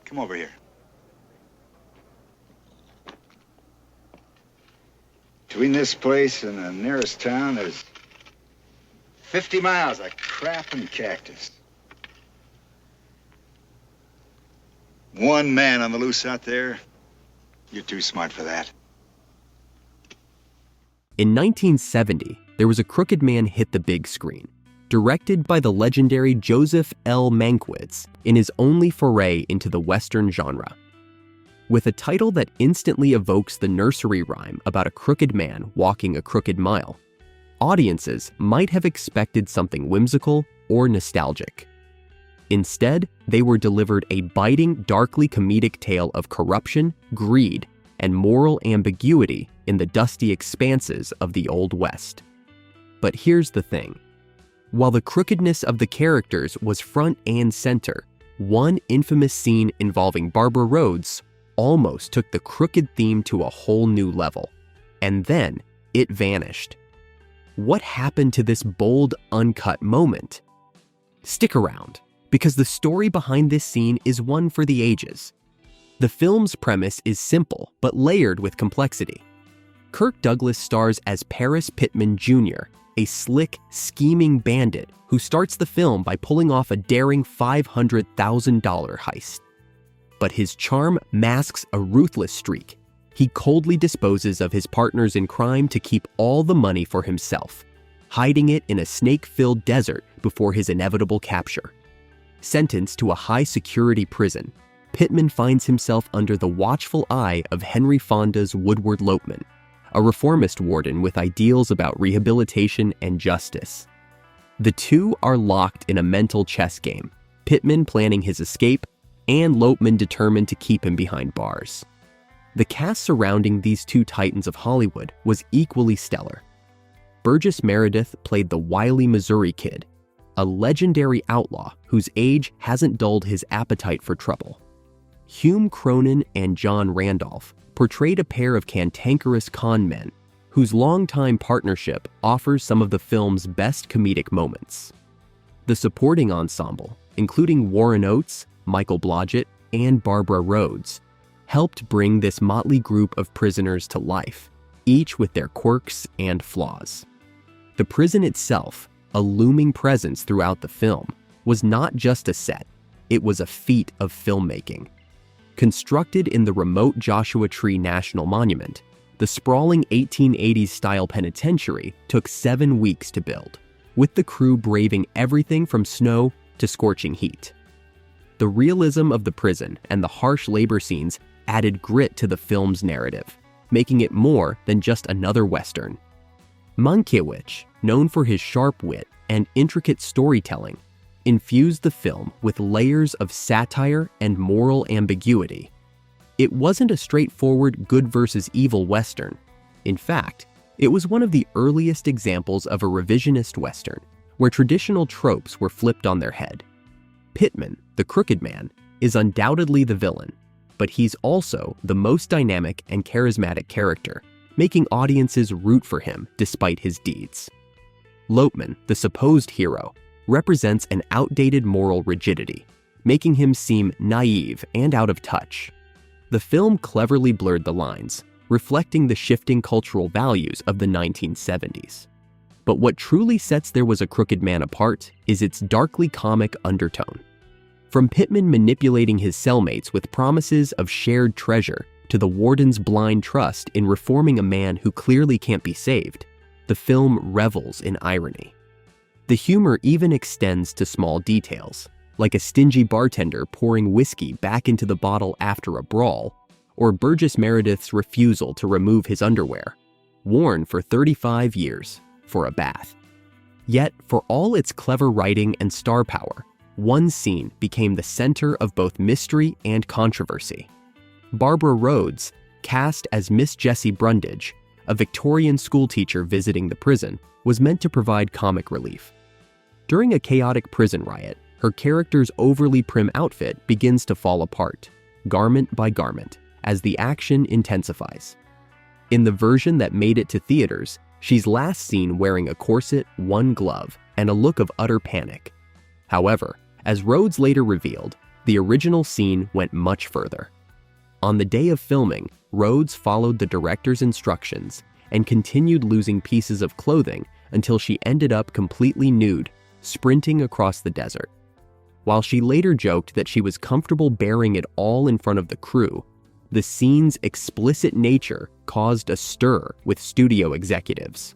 Come over here. Between this place and the nearest town, there's 50 miles of crap and cactus. One man on the loose out there. You're too smart for that. In 1970, there was A Crooked Man Hit the Big Screen, directed by the legendary Joseph L. Mankiewicz in his only foray into the Western genre. With a title that instantly evokes the nursery rhyme about a crooked man walking a crooked mile, audiences might have expected something whimsical or nostalgic. Instead, they were delivered a biting, darkly comedic tale of corruption, greed, and moral ambiguity in the dusty expanses of the Old West. But here's the thing. While the crookedness of the characters was front and center, one infamous scene involving Barbara Rhoades almost took the crooked theme to a whole new level. And then it vanished. What happened to this bold, uncut moment? Stick around, because the story behind this scene is one for the ages. The film's premise is simple, but layered with complexity. Kirk Douglas stars as Paris Pittman Jr., a slick, scheming bandit who starts the film by pulling off a daring $500,000 heist. But his charm masks a ruthless streak. He coldly disposes of his partners in crime to keep all the money for himself, hiding it in a snake-filled desert before his inevitable capture. Sentenced to a high-security prison, Pittman finds himself under the watchful eye of Henry Fonda's Woodward Lopeman, a reformist warden with ideals about rehabilitation and justice. The two are locked in a mental chess game, Pittman planning his escape and Lopeman determined to keep him behind bars. The cast surrounding these two titans of Hollywood was equally stellar. Burgess Meredith played the wily Missouri Kid, a legendary outlaw whose age hasn't dulled his appetite for trouble. Hume Cronin and John Randolph portrayed a pair of cantankerous con men whose longtime partnership offers some of the film's best comedic moments. The supporting ensemble, including Warren Oates, Michael Blodgett, and Barbara Rhoades, helped bring this motley group of prisoners to life, each with their quirks and flaws. The prison itself, a looming presence throughout the film, was not just a set, it was a feat of filmmaking. Constructed in the remote Joshua Tree National Monument, the sprawling 1880s-style penitentiary took 7 weeks to build, with the crew braving everything from snow to scorching heat. The realism of the prison and the harsh labor scenes added grit to the film's narrative, making it more than just another Western. Mankiewicz, known for his sharp wit and intricate storytelling, infused the film with layers of satire and moral ambiguity. It wasn't a straightforward good versus evil Western. In fact, it was one of the earliest examples of a revisionist Western, where traditional tropes were flipped on their head. Pittman, the crooked man, is undoubtedly the villain, but he's also the most dynamic and charismatic character, making audiences root for him despite his deeds. Lopeman, the supposed hero, represents an outdated moral rigidity, making him seem naive and out of touch. The film cleverly blurred the lines, reflecting the shifting cultural values of the 1970s. But what truly sets There Was a Crooked Man apart is its darkly comic undertone. From Pittman manipulating his cellmates with promises of shared treasure to the warden's blind trust in reforming a man who clearly can't be saved, the film revels in irony. The humor even extends to small details, like a stingy bartender pouring whiskey back into the bottle after a brawl, or Burgess Meredith's refusal to remove his underwear, worn for 35 years, for a bath. Yet, for all its clever writing and star power, one scene became the center of both mystery and controversy. Barbara Rhoades, cast as Miss Jessie Brundage, a Victorian schoolteacher visiting the prison, was meant to provide comic relief. During a chaotic prison riot, her character's overly prim outfit begins to fall apart, garment by garment, as the action intensifies. In the version that made it to theaters, she's last seen wearing a corset, one glove, and a look of utter panic. However, as Rhoades later revealed, The original scene went much further. On the day of filming, Rhoades followed the director's instructions and continued losing pieces of clothing until she ended up completely nude, sprinting across the desert. While she later joked that she was comfortable bearing it all in front of the crew, the scene's explicit nature caused a stir with studio executives.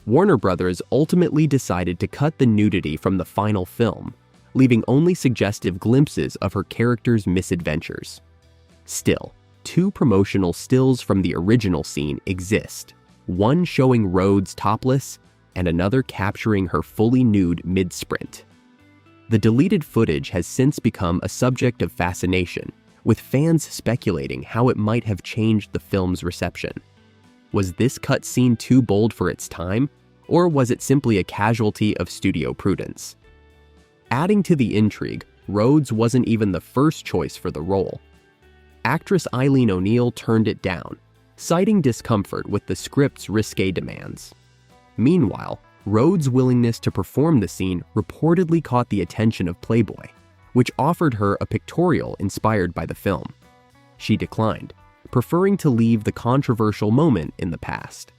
Warner Brothers ultimately decided to cut the nudity from the final film, leaving only suggestive glimpses of her character's misadventures. Still, 2 promotional stills from the original scene exist, one showing Rhoades topless and another capturing her fully nude mid-sprint. The deleted footage has since become a subject of fascination, with fans speculating how it might have changed the film's reception. Was this cut scene too bold for its time, or was it simply a casualty of studio prudence? Adding to the intrigue, Rhoades wasn't even the first choice for the role. Actress Eileen O'Neill turned it down, citing discomfort with the script's risque demands. Meanwhile, Rhoades' willingness to perform the scene reportedly caught the attention of Playboy, which offered her a pictorial inspired by the film. She declined, preferring to leave the controversial moment in the past.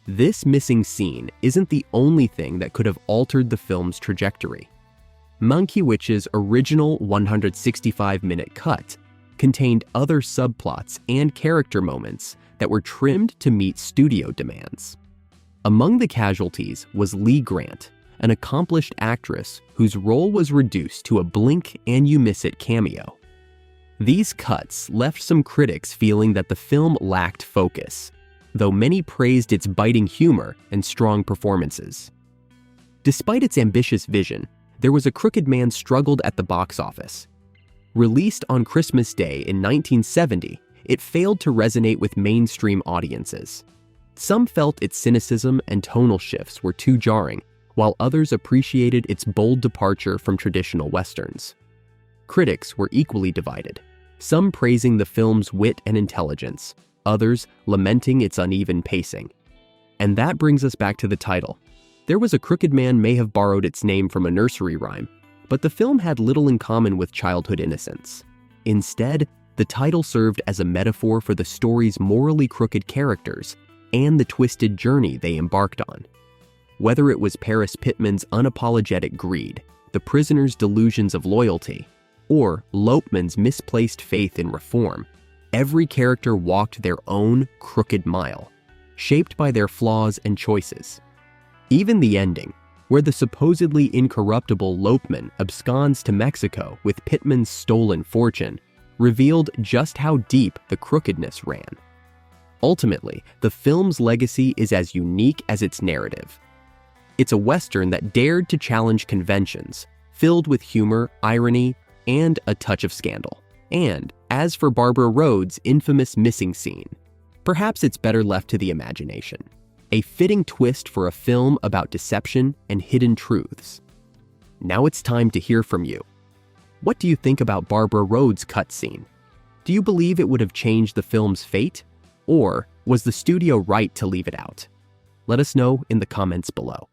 This missing scene isn't the only thing that could have altered the film's trajectory. Monkeywich's original 165-minute cut contained other subplots and character moments that were trimmed to meet studio demands. Among the casualties was Lee Grant, an accomplished actress whose role was reduced to a blink-and-you-miss-it cameo. These cuts left some critics feeling that the film lacked focus, though many praised its biting humor and strong performances. Despite its ambitious vision, There Was a Crooked Man struggled at the box office. Released on Christmas Day in 1970, it failed to resonate with mainstream audiences. Some felt its cynicism and tonal shifts were too jarring, while others appreciated its bold departure from traditional westerns. Critics were equally divided, some praising the film's wit and intelligence, others lamenting its uneven pacing. And that brings us back to the title. There Was a Crooked Man may have borrowed its name from a nursery rhyme, but the film had little in common with childhood innocence. Instead, the title served as a metaphor for the story's morally crooked characters and the twisted journey they embarked on. Whether it was Paris Pittman's unapologetic greed, the prisoner's delusions of loyalty, or Lopeman's misplaced faith in reform, every character walked their own crooked mile, shaped by their flaws and choices. Even the ending, where the supposedly incorruptible Lopeman absconds to Mexico with Pittman's stolen fortune, revealed just how deep the crookedness ran. Ultimately, the film's legacy is as unique as its narrative. It's a Western that dared to challenge conventions, filled with humor, irony, and a touch of scandal. And as for Barbara Rhoades' infamous missing scene, perhaps it's better left to the imagination. A fitting twist for a film about deception and hidden truths. Now it's time to hear from you. What do you think about Barbara Rhoades' cut scene? Do you believe it would have changed the film's fate? Or was the studio right to leave it out? Let us know in the comments below.